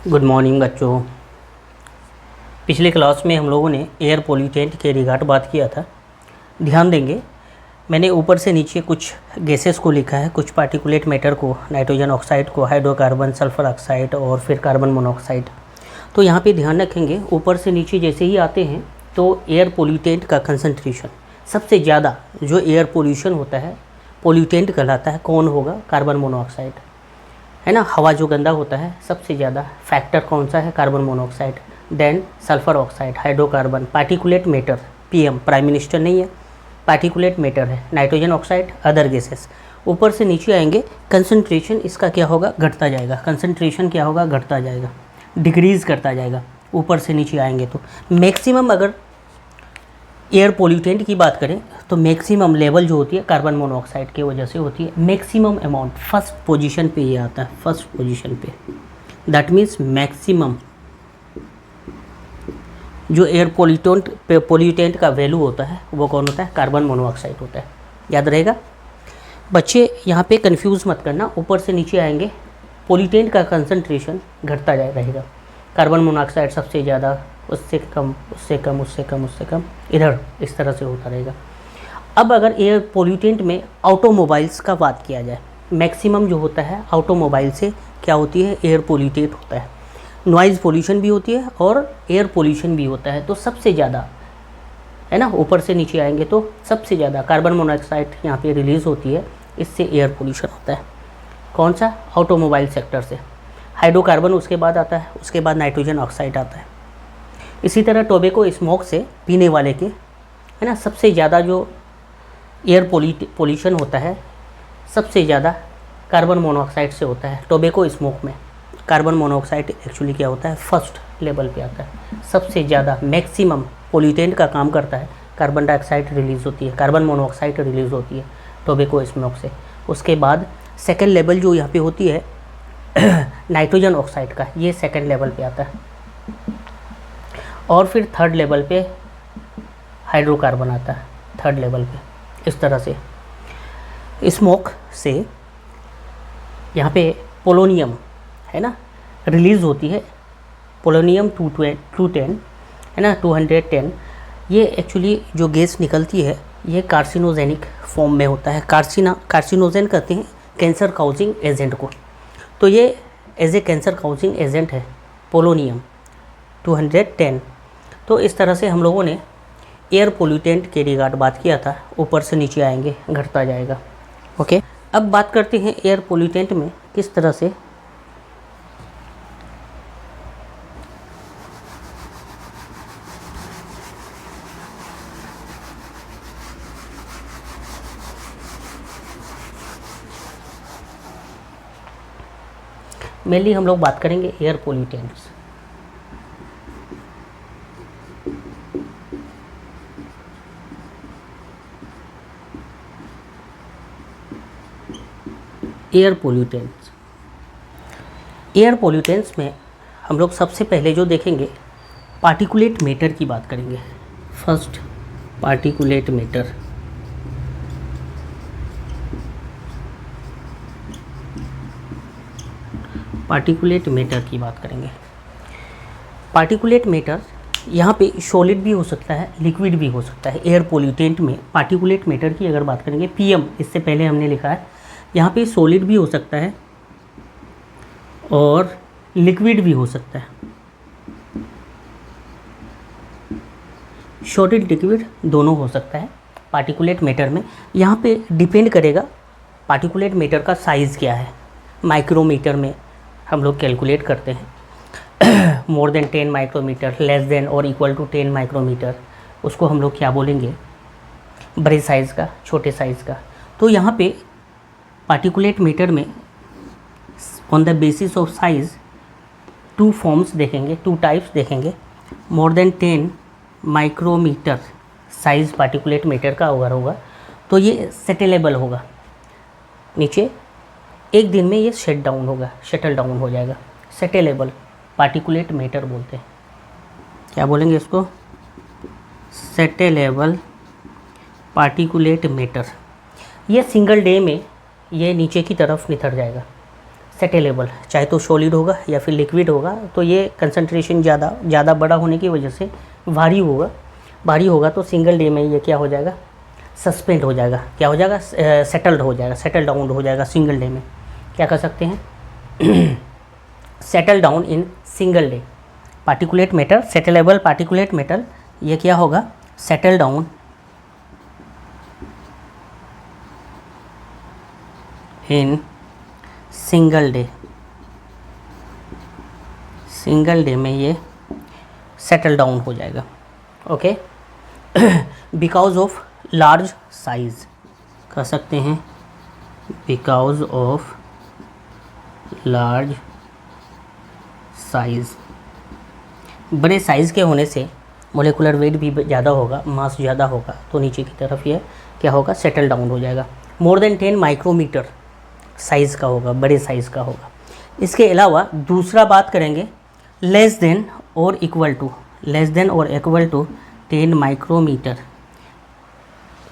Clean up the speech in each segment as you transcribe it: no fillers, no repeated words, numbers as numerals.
Good morning बच्चों। पिछले class में हम लोगों ने एयर पोल्यूटेंट के रिगार्ड बात किया था। ध्यान देंगे, मैंने ऊपर से नीचे कुछ गैसेस को लिखा है, कुछ पार्टिकुलेट मैटर को, नाइट्रोजन ऑक्साइड को, हाइड्रोकार्बन, सल्फर ऑक्साइड और फिर कार्बन मोनोऑक्साइड। तो यहाँ पे ध्यान रखेंगे, ऊपर से नीचे जैसे ही आते हैं तो एयर पोल्यूटेंट का कंसंट्रेशन सबसे ज़्यादा जो एयर पोल्यूशन होता है पोल्यूटेंट कहलाता है, कौन होगा? कार्बन मोनोऑक्साइड, है ना। हवा जो गंदा होता है सबसे ज़्यादा फैक्टर कौन सा है? Carbon monoxide. Then sulphur oxide, hydrocarbon, particulate matter, PM prime minister नहीं है, पार्टिकुलेट मैटर है, नाइट्रोजन ऑक्साइड, अदर गैसेस। ऊपर से नीचे आएंगे, कंसंट्रेशन इसका क्या होगा? घटता जाएगा। कंसंट्रेशन क्या होगा? घटता जाएगा, डिक्रीज़ करता जाएगा। ऊपर से नीचे आएंगे तो मैक्सिमम अगर एयर पोल्यूटेंट की बात करें तो मैक्सिमम लेवल जो होती है कार्बन मोनोऑक्साइड की वजह से होती है। मैक्सिमम अमाउंट फर्स्ट पोजीशन पे ये आता है, फर्स्ट पोजीशन पे। दैट मीन्स मैक्सिमम जो एयर पोल्यूटेंट का वैल्यू होता है वो कौन होता है? कार्बन मोनोऑक्साइड होता है। याद रहेगा बच्चे, यहाँ पे कंफ्यूज मत करना। ऊपर से नीचे आएंगे, पोल्यूटेंट का कंसंट्रेशन घटता रहेगा। कार्बन मोनोऑक्साइड सबसे ज़्यादा, उससे कम, उससे कम, उससे कम, उससे कम, इधर इस तरह से होता रहेगा। अब अगर एयर पोल्यूटेंट में ऑटोमोबाइल्स का बात किया जाए, मैक्सिमम जो होता है ऑटोमोबाइल से क्या होती है? एयर पोल्यूटेंट होता है। नॉइज़ पोल्यूशन भी होती है और एयर पोल्यूशन भी होता है। तो सबसे ज़्यादा, है ना, ऊपर से नीचे आएंगे तो सबसे ज़्यादा कार्बन मोनोऑक्साइड यहाँ पे रिलीज़ होती है, इससे एयर पोल्यूशन होता है। कौन सा? ऑटोमोबाइल सेक्टर से। हाइड्रोकार्बन उसके बाद आता है, उसके बाद नाइट्रोजन ऑक्साइड आता है। इसी तरह टोबैको स्मोक से पीने वाले के, है ना, सबसे ज़्यादा जो एयर पोल्यूशन होता है सबसे ज़्यादा कार्बन मोनोऑक्साइड से होता है। टोबैको स्मोक में कार्बन मोनोऑक्साइड एक्चुअली क्या होता है? फर्स्ट लेवल पे आता है। सबसे ज़्यादा मैक्सिमम पोल्यूटेंट का काम करता है, कार्बन डाइऑक्साइड रिलीज़ होती है, कार्बन मोनोऑक्साइड रिलीज़ होती है टोबैको स्मोक से। उसके बाद सेकेंड लेवल जो यहाँ पे होती है नाइट्रोजन ऑक्साइड का, ये सेकेंड लेवल पे आता है। और फिर थर्ड लेवल पे हाइड्रोकार्बन आता है, थर्ड लेवल पे। इस तरह से स्मोक से यहाँ पे पोलोनियम, है ना, रिलीज़ होती है। पोलोनियम 210, है ना, 210। ये एक्चुअली जो गैस निकलती है ये कार्सिनोजेनिक फॉर्म में होता है। कार्सिनोजेन कहते हैं कैंसर काउजिंग एजेंट को। तो ये as a cancer causing agent है पोलोनियम 210। तो इस तरह से हम लोगों ने एयर पोल्यूटेंट के रिगार्ड बात किया था। ऊपर से नीचे आएंगे, घटता जाएगा। ओके, अब बात करते हैं एयर पोल्यूटेंट में किस तरह से मेनली हम लोग बात करेंगे एयर पोल्यूटेंट्स। एयर पोल्यूटेंट्स में हम लोग सबसे पहले जो देखेंगे पार्टिकुलेट मैटर की बात करेंगे। First particulate matter. Particulate matter की बात करेंगे। पार्टिकुलेट मैटर यहाँ पे सॉलिड भी हो सकता है, लिक्विड भी हो सकता है। एयर पोल्यूटेंट में पार्टिकुलेट मैटर की अगर बात करेंगे, पीएम इससे पहले हमने लिखा है, यहाँ पे सॉलिड भी हो सकता है और लिक्विड भी हो सकता है। सॉलिड लिक्विड दोनों हो सकता है पार्टिकुलेट मैटर में। यहाँ पे डिपेंड करेगा पार्टिकुलेट मैटर का साइज़ क्या है। माइक्रोमीटर में हम लोग कैलकुलेट करते हैं। More than 10 micrometre, less than और इक्वल टू 10 माइक्रोमीटर, उसको हम लोग क्या बोलेंगे? बड़े साइज़ का, छोटे साइज़ का। तो यहाँ पे पार्टिकुलेट मैटर में on the basis of size two forms देखेंगे, टू टाइप्स देखेंगे। More than 10 micrometre size particulate matter का अगर होगा तो ये सेटलेबल होगा, नीचे एक दिन में ये शटल डाउन हो जाएगा। सेटलेबल पार्टिकुलेट मैटर बोलते हैं। क्या बोलेंगे इसको? सेटलेबल पार्टिकुलेट मैटर। ये सिंगल डे में ये नीचे की तरफ निथर जाएगा। सेटेलेबल, चाहे तो सॉलिड होगा या फिर लिक्विड होगा, तो ये कंसंट्रेशन ज़्यादा बड़ा होने की वजह से भारी होगा तो सिंगल डे में ये क्या हो जाएगा, सस्पेंड हो जाएगा, क्या हो जाएगा, सेटल डाउन हो जाएगा सिंगल डे में। क्या कर सकते हैं settle down in single day. Particulate matter, settleable particulate matter, ये क्या होगा, settle down in single day में ये सेटल डाउन हो जाएगा। Okay, because of large size, कह सकते हैं बिकॉज ऑफ लार्ज साइज, बड़े साइज़ के होने से मोलेकुलर वेट भी ज़्यादा होगा, मास ज़्यादा होगा, तो नीचे की तरफ ये क्या होगा, सेटल डाउन हो जाएगा। मोर देन 10 माइक्रोमीटर साइज़ का होगा, बड़े साइज़ का होगा। इसके अलावा दूसरा बात करेंगे लेस देन और इक्वल टू 10 माइक्रोमीटर,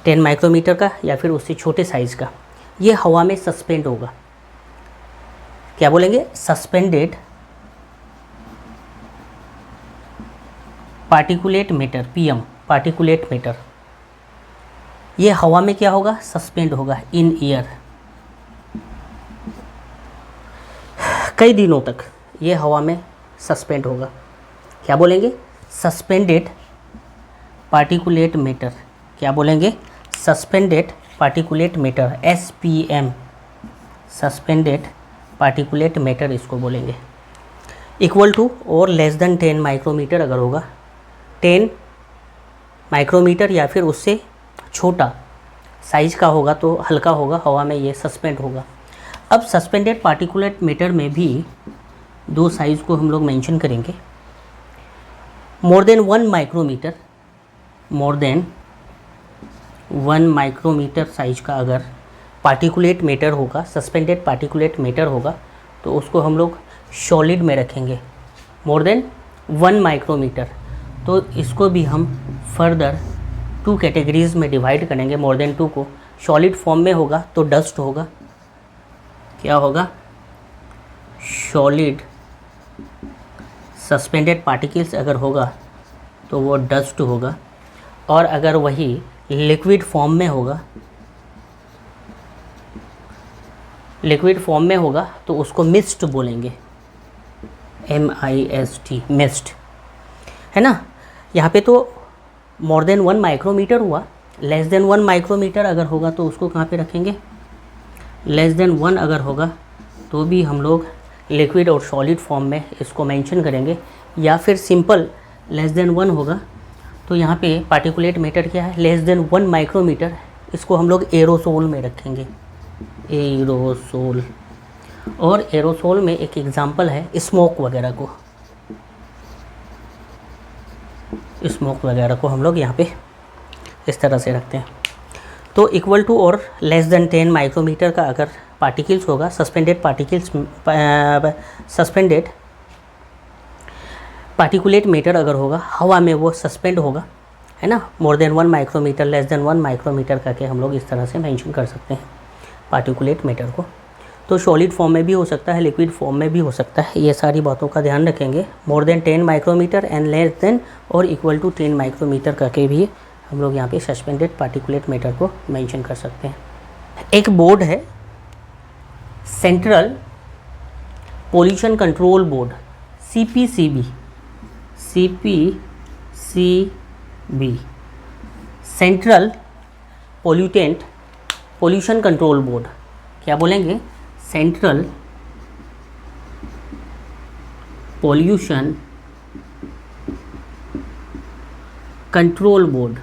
10 माइक्रोमीटर का या फिर उससे छोटे साइज़ का, ये हवा में सस्पेंड होगा। क्या बोलेंगे, suspended particulate matter, PM particulate matter, ये हवा में क्या होगा, सस्पेंड होगा इन एयर, कई दिनों तक ये हवा में सस्पेंड होगा। क्या बोलेंगे, सस्पेंडेड पार्टिकुलेट मैटर, क्या बोलेंगे, suspended particulate matter, SPM, suspended particulate matter इसको बोलेंगे। इक्वल टू और लेस देन 10 माइक्रोमीटर अगर होगा, 10 माइक्रोमीटर या फिर उससे छोटा साइज़ का होगा तो हल्का होगा, हवा में ये सस्पेंड होगा। अब सस्पेंडेड पार्टिकुलेट मैटर में भी दो साइज़ को हम लोग मेंशन करेंगे। More than 1 micrometre, more than 1 micrometre size का अगर पार्टिकुलेट मैटर होगा, सस्पेंडेड पार्टिकुलेट मैटर होगा, तो उसको हम लोग सॉलिड में रखेंगे। मोर देन 1 माइक्रोमीटर, तो इसको भी हम फर्दर 2 कैटेगरीज़ में डिवाइड करेंगे। मोर देन 2 को सॉलिड फॉर्म में होगा तो डस्ट होगा, क्या होगा, सॉलिड सस्पेंडेड पार्टिकल्स अगर होगा तो वो डस्ट होगा, और अगर वही लिक्विड फॉर्म में होगा तो उसको मिस्ट बोलेंगे, MIST, मिस्ट, है ना। यहाँ पे तो मोर देन 1 माइक्रोमीटर हुआ, लेस देन 1 माइक्रोमीटर अगर होगा तो उसको कहाँ पे रखेंगे, लेस देन 1 अगर होगा तो भी हम लोग लिक्विड और सॉलिड फॉर्म में इसको मेंशन करेंगे, या फिर सिंपल लेस देन 1 होगा तो यहाँ पे पार्टिकुलेट मैटर क्या है, लेस देन 1 माइक्रोमीटर, इसको हम लोग एरोसोल में रखेंगे, एरोसोल। और एरोसोल में एक एग्जांपल है स्मोक वगैरह को हम लोग यहाँ पे इस तरह से रखते हैं। तो इक्वल टू और लेस देन 10 माइक्रोमीटर का अगर पार्टिकल्स होगा, सस्पेंडेड पार्टिकुलेट मैटर अगर होगा, हवा में वो सस्पेंड होगा, है ना। More than 1 micrometre, less than 1 micrometre करके हम लोग इस तरह से मेंशन कर सकते हैं पार्टिकुलेट मैटर को। तो सॉलिड फॉर्म में भी हो सकता है, लिक्विड फॉर्म में भी हो सकता है, ये सारी बातों का ध्यान रखेंगे। More than 10 micrometre and less than और इक्वल टू 10 माइक्रोमीटर करके भी हम लोग यहाँ पे सस्पेंडेड पार्टिकुलेट मैटर को मेंशन कर सकते हैं। एक बोर्ड है central pollution control board, CPCB, central pollution control board, क्या बोलेंगे, सेंट्रल पोल्यूशन कंट्रोल बोर्ड।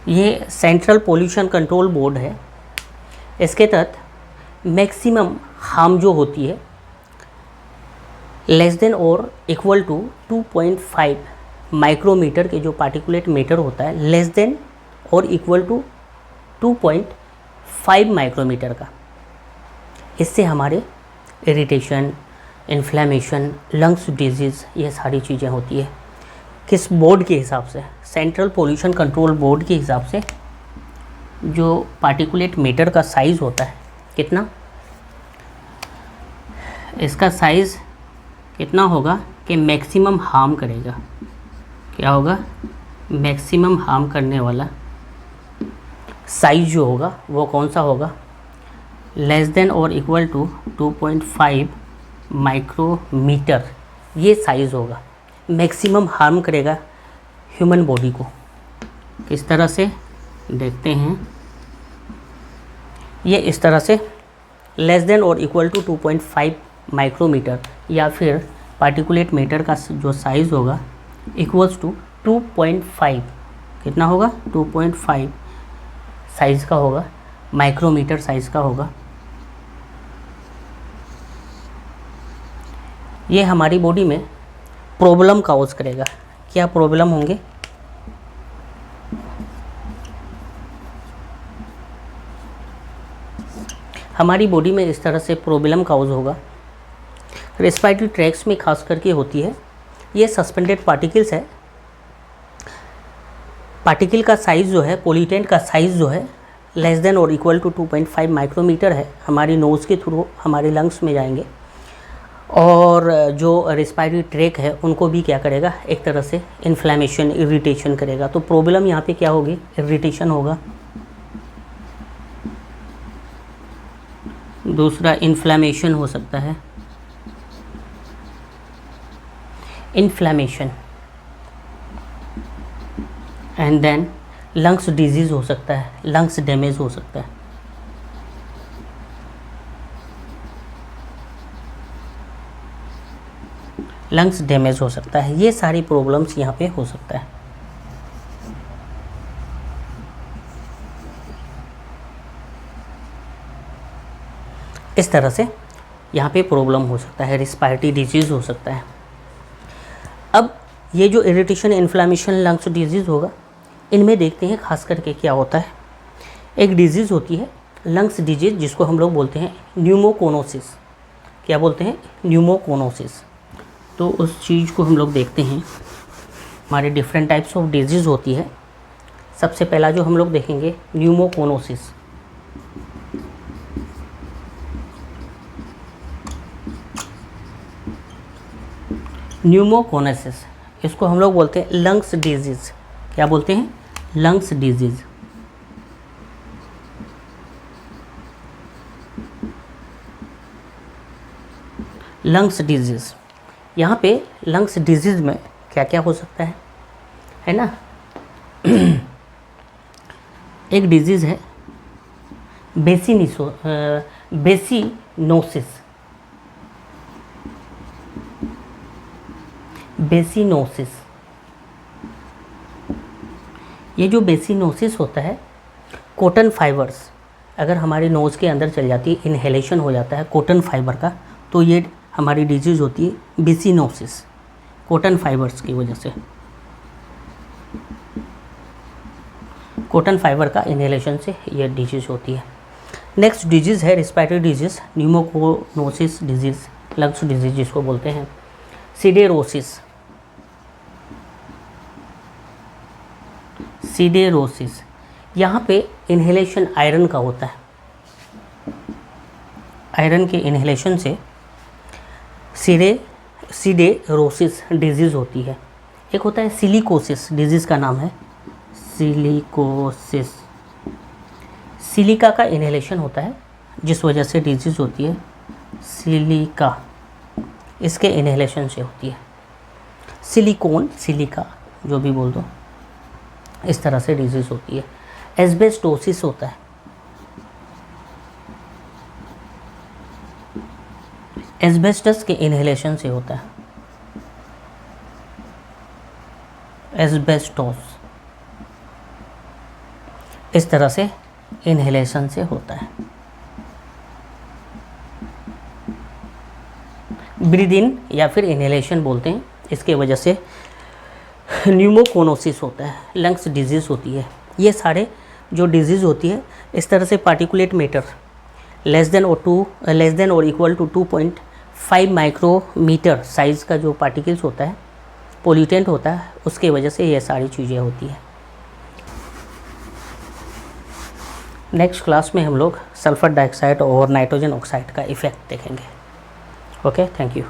ये सेंट्रल पोल्यूशन कंट्रोल बोर्ड है। इसके तहत मैक्सिमम हार्म जो होती है लेस देन और इक्वल टू 2.5 माइक्रोमीटर के जो पार्टिकुलेट मैटर होता है, लेस देन और इक्वल टू 2.5 माइक्रोमीटर का, इससे हमारे इरिटेशन, इन्फ्लेमेशन, लंग्स डिजीज़, ये सारी चीज़ें होती है। किस बोर्ड के हिसाब से, सेंट्रल पोल्यूशन कंट्रोल बोर्ड के हिसाब से जो पार्टिकुलेट मैटर का साइज़ होता है कितना, इसका साइज़ कितना होगा कि मैक्सिमम हार्म करेगा। क्या होगा? मैक्सिमम हार्म करने वाला साइज़ जो होगा वो कौन सा होगा? लेस देन और इक्वल टू 2.5 माइक्रोमीटर, ये साइज़ होगा। मैक्सिमम हार्म करेगा ह्यूमन बॉडी को। किस तरह से देखते हैं, ये इस तरह से लेस देन और इक्वल टू 2.5 माइक्रोमीटर या फिर पार्टिकुलेट मैटर का जो साइज़ होगा इक्वल्स टू 2.5, कितना होगा? 2.5 साइज़ का होगा, माइक्रोमीटर साइज़ का होगा। ये हमारी बॉडी में प्रॉब्लम काउज करेगा। क्या प्रॉब्लम होंगे? हमारी बॉडी में इस तरह से प्रॉब्लम काउज होगा। रेस्पिरेटरी ट्रैक्ट्स में खास करके होती है। ये सस्पेंडेड पार्टिकल्स है। पार्टिकल का साइज़ जो है, पोल्यूटेंट का साइज़ जो है लेस देन और इक्वल टू 2.5 माइक्रोमीटर है। हमारी नोज़ के थ्रू हमारे लंग्स में जाएंगे और जो रेस्पिरेटरी ट्रैक है उनको भी क्या करेगा? एक तरह से इन्फ्लेमेशन, इरिटेशन करेगा। तो प्रॉब्लम यहाँ पे क्या होगी? इरिटेशन होगा। दूसरा इन्फ्लेमेशन हो सकता है, inflammation. And then lungs disease हो सकता है, लंग्स डैमेज हो सकता है। लंग्स डैमेज हो सकता है। ये सारी प्रॉब्लम्स यहाँ पे हो सकता है। इस तरह से यहाँ पे प्रॉब्लम हो सकता है, रेस्पिरेटरी डिजीज़ हो सकता है। अब ये जो इरिटेशन, इन्फ्लेमेशन, लंग्स डिजीज़ होगा, इनमें देखते हैं खास करके क्या होता है। एक डिजीज़ होती है लंग्स डिजीज़, जिसको हम लोग बोलते हैं न्यूमोकोनोसिस। क्या बोलते हैं? न्यूमोकोनोसिस। तो उस चीज़ को हम लोग देखते हैं। हमारे डिफरेंट टाइप्स ऑफ डिजीज़ होती है। सबसे पहला जो हम लोग देखेंगे न्यूमोकोनोसिस। न्यूमोकोनोसिस, इसको हम लोग बोलते हैं लंग्स डिजीज़। क्या बोलते हैं? Lungs disease. लंग्स डिजीज़, यहाँ पे लंग्स डिजीज़ में क्या क्या हो सकता है ना? एक डिजीज़ है बेसिनोसिस। बेसिनोसिस, ये जो बेसिनोसिस होता है, कॉटन फाइबर्स अगर हमारी नोज़ के अंदर चल जाती है, इन्हेलेशन हो जाता है कॉटन फाइबर का, तो ये हमारी डिजीज़ होती है बेसिनोसिस, कॉटन फाइबर्स की वजह से। कॉटन फाइबर का इन्हेलेशन से ये डिजीज़ होती है। नेक्स्ट डिजीज़ है respiratory disease, pneumoconiosis disease, lungs disease जिसको बोलते हैं सिडेरोसिस। सिडेरोसिस, यहाँ पे इन्हेलेशन आयरन का होता है। आयरन के इन्हेलेशन से सिडेरोसिस डिजीज़ होती है। एक होता है सिलिकोसिस, डिजीज़ का नाम है सिलिकोसिस। सिलिका का इन्हेलेशन होता है जिस वजह से डिजीज़ होती है सिलिका, इसके इन्हेलेशन से होती है। सिलिकॉन, सिलिका जो भी बोल दो, इस तरह से डिजीज़ होती है। एस्बेस्टोसिस होता है, एस्बेस्टस के इन्हेलेशन से होता है। एस्बेस्टोस इस तरह से इन्हेलेशन से होता है। ब्रीद इन या फिर इन्हेलेशन बोलते हैं, इसके वजह से न्यूमोकोनोसिस होता है, लंग्स डिजीज़ होती है। ये सारे जो डिजीज़ होती है इस तरह से पार्टिकुलेट मैटर लेस देन और इक्वल टू 2.5 माइक्रोमीटर साइज़ का जो पार्टिकल्स होता है, पोल्यूटेंट होता है, उसके वजह से ये सारी चीज़ें होती है। नेक्स्ट क्लास में हम लोग सल्फर डाइऑक्साइड और नाइट्रोजन ऑक्साइड का इफ़ेक्ट देखेंगे। Okay, thank you.